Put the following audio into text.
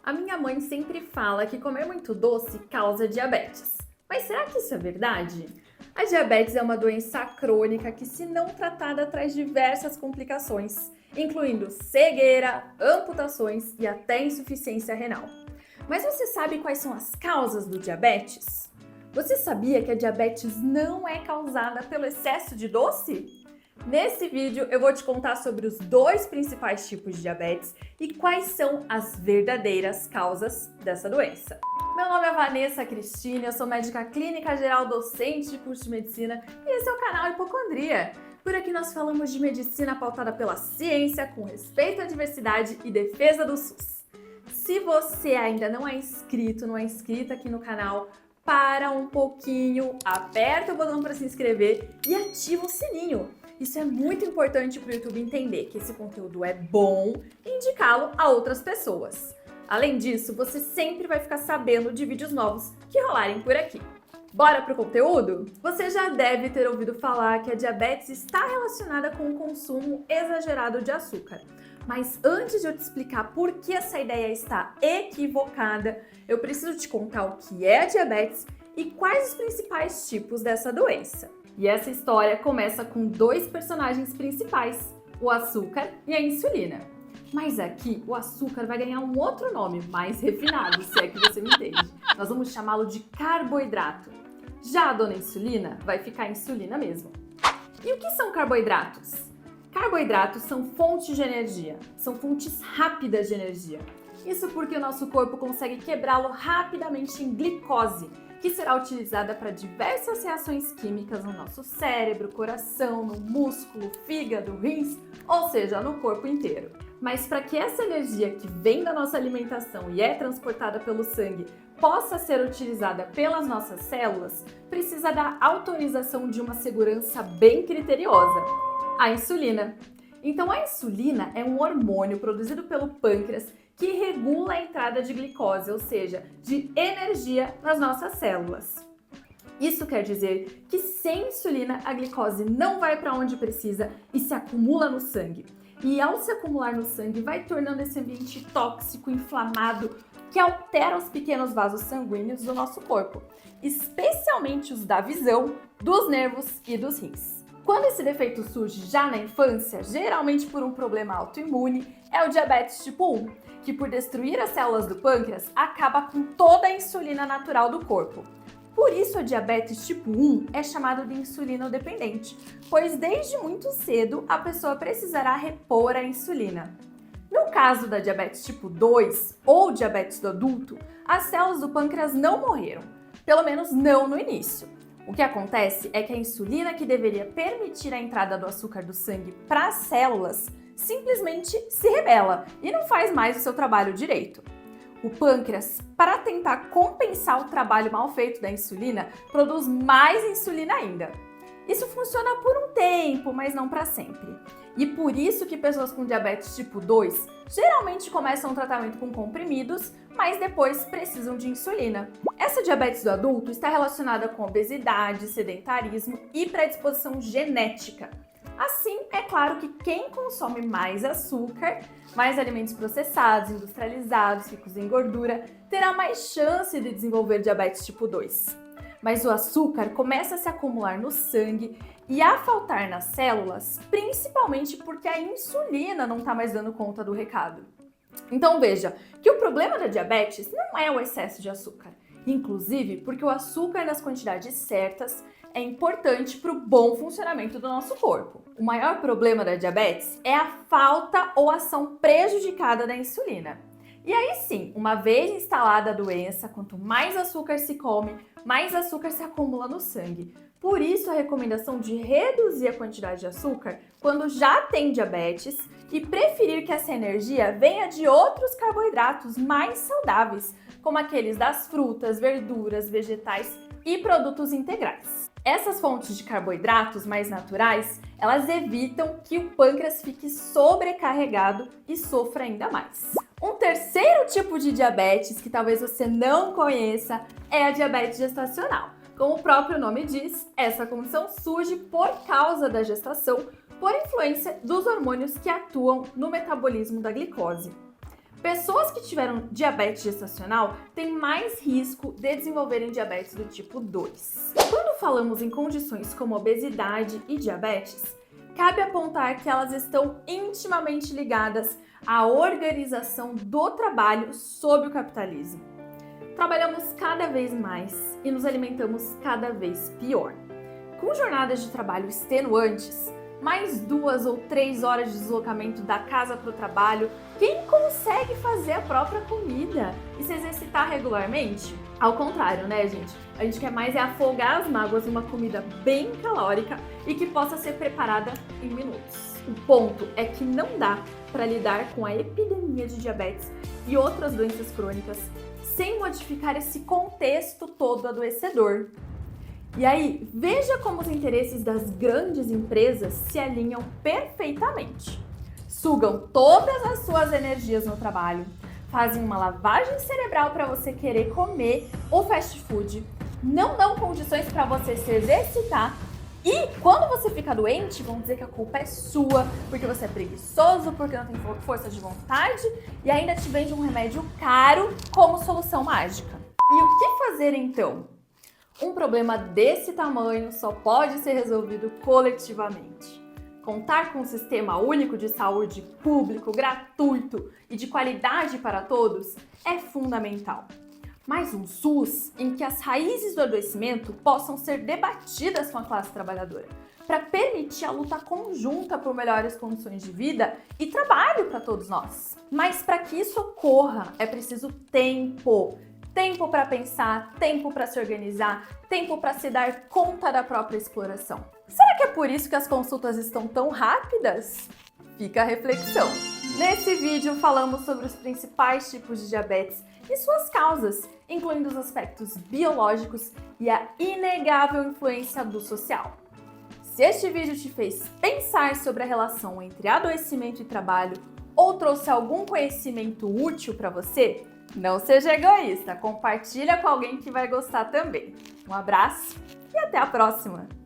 A minha mãe sempre fala que comer muito doce causa diabetes. Mas será que isso é verdade? A diabetes é uma doença crônica que, se não tratada, traz diversas complicações, incluindo cegueira, amputações e até insuficiência renal. Mas você sabe quais são as causas do diabetes? Você sabia que a diabetes não é causada pelo excesso de doce? Nesse vídeo eu vou te contar sobre os dois principais tipos de diabetes e quais são as verdadeiras causas dessa doença. Meu nome é Vanessa Cristina, eu sou médica clínica geral docente de curso de medicina e esse é o canal Hipocondria. Por aqui nós falamos de medicina pautada pela ciência, com respeito à diversidade e defesa do SUS. Se você ainda não é inscrito, não é inscrita aqui no canal, para um pouquinho, aperta o botão para se inscrever e ativa o sininho. Isso é muito importante para o YouTube entender que esse conteúdo é bom e indicá-lo a outras pessoas. Além disso, você sempre vai ficar sabendo de vídeos novos que rolarem por aqui. Bora pro conteúdo? Você já deve ter ouvido falar que a diabetes está relacionada com o consumo exagerado de açúcar. Mas antes de eu te explicar por que essa ideia está equivocada, eu preciso te contar o que é a diabetes e quais os principais tipos dessa doença. E essa história começa com dois personagens principais, o açúcar e a insulina. Mas aqui o açúcar vai ganhar um outro nome mais refinado, se é que você me entende. Nós vamos chamá-lo de carboidrato. Já a dona insulina vai ficar insulina mesmo. E o que são carboidratos? Carboidratos são fontes de energia, são fontes rápidas de energia. Isso porque o nosso corpo consegue quebrá-lo rapidamente em glicose, que será utilizada para diversas reações químicas no nosso cérebro, coração, no músculo, fígado, rins, ou seja, no corpo inteiro. Mas para que essa energia que vem da nossa alimentação e é transportada pelo sangue possa ser utilizada pelas nossas células, precisa da autorização de uma segurança bem criteriosa, a insulina. Então a insulina é um hormônio produzido pelo pâncreas que regula a entrada de glicose, ou seja, de energia nas nossas células. Isso quer dizer que sem insulina a glicose não vai para onde precisa e se acumula no sangue. E ao se acumular no sangue vai tornando esse ambiente tóxico, inflamado, que altera os pequenos vasos sanguíneos do nosso corpo, especialmente os da visão, dos nervos e dos rins. Quando esse defeito surge já na infância, geralmente por um problema autoimune, é o diabetes tipo 1, que por destruir as células do pâncreas, acaba com toda a insulina natural do corpo. Por isso a diabetes tipo 1 é chamado de insulino-dependente, pois desde muito cedo a pessoa precisará repor a insulina. No caso da diabetes tipo 2 ou diabetes do adulto, as células do pâncreas não morreram, pelo menos não no início. O que acontece é que a insulina que deveria permitir a entrada do açúcar do sangue para as células simplesmente se rebela e não faz mais o seu trabalho direito. O pâncreas, para tentar compensar o trabalho mal feito da insulina, produz mais insulina ainda. Isso funciona por um tempo, mas não para sempre. E por isso que pessoas com diabetes tipo 2 geralmente começam o tratamento com comprimidos, mas depois precisam de insulina. Essa diabetes do adulto está relacionada com obesidade, sedentarismo e predisposição genética. Assim, é claro que quem consome mais açúcar, mais alimentos processados, industrializados, ricos em gordura, terá mais chance de desenvolver diabetes tipo 2. Mas o açúcar começa a se acumular no sangue e a faltar nas células, principalmente porque a insulina não está mais dando conta do recado. Então veja que o problema da diabetes não é o excesso de açúcar, inclusive porque o açúcar nas quantidades certas é importante para o bom funcionamento do nosso corpo. O maior problema da diabetes é a falta ou ação prejudicada da insulina. E aí sim, uma vez instalada a doença, quanto mais açúcar se come, mais açúcar se acumula no sangue. Por isso a recomendação de reduzir a quantidade de açúcar quando já tem diabetes e preferir que essa energia venha de outros carboidratos mais saudáveis, como aqueles das frutas, verduras, vegetais e produtos integrais. Essas fontes de carboidratos mais naturais, elas evitam que o pâncreas fique sobrecarregado e sofra ainda mais. Um terceiro tipo de diabetes que talvez você não conheça é a diabetes gestacional. Como o próprio nome diz, essa condição surge por causa da gestação, por influência dos hormônios que atuam no metabolismo da glicose. Pessoas que tiveram diabetes gestacional têm mais risco de desenvolverem diabetes do tipo 2. Quando falamos em condições como obesidade e diabetes, cabe apontar que elas estão intimamente ligadas à organização do trabalho sob o capitalismo. Trabalhamos cada vez mais e nos alimentamos cada vez pior. Com jornadas de trabalho extenuantes, mais 2 ou 3 horas de deslocamento da casa para o trabalho, quem consegue fazer a própria comida e se exercitar regularmente? Ao contrário, né, gente? A gente quer mais afogar as mágoas numa comida bem calórica e que possa ser preparada em minutos. O ponto é que não dá para lidar com a epidemia de diabetes e outras doenças crônicas sem modificar esse contexto todo adoecedor. E aí, veja como os interesses das grandes empresas se alinham perfeitamente. Sugam todas as suas energias no trabalho, fazem uma lavagem cerebral para você querer comer o fast food, não dão condições para você se exercitar e quando você fica doente, vão dizer que a culpa é sua, porque você é preguiçoso, porque não tem força de vontade e ainda te vende um remédio caro como solução mágica. E o que fazer então? Um problema desse tamanho só pode ser resolvido coletivamente. Contar com um sistema único de saúde público, gratuito e de qualidade para todos é fundamental. Mas um SUS em que as raízes do adoecimento possam ser debatidas com a classe trabalhadora, para permitir a luta conjunta por melhores condições de vida e trabalho para todos nós. Mas para que isso ocorra, é preciso tempo. Tempo para pensar, tempo para se organizar, tempo para se dar conta da própria exploração. Será que é por isso que as consultas estão tão rápidas? Fica a reflexão. Nesse vídeo falamos sobre os principais tipos de diabetes e suas causas, incluindo os aspectos biológicos e a inegável influência do social. Se este vídeo te fez pensar sobre a relação entre adoecimento e trabalho ou trouxe algum conhecimento útil para você, não seja egoísta, compartilha com alguém que vai gostar também. Um abraço e até a próxima!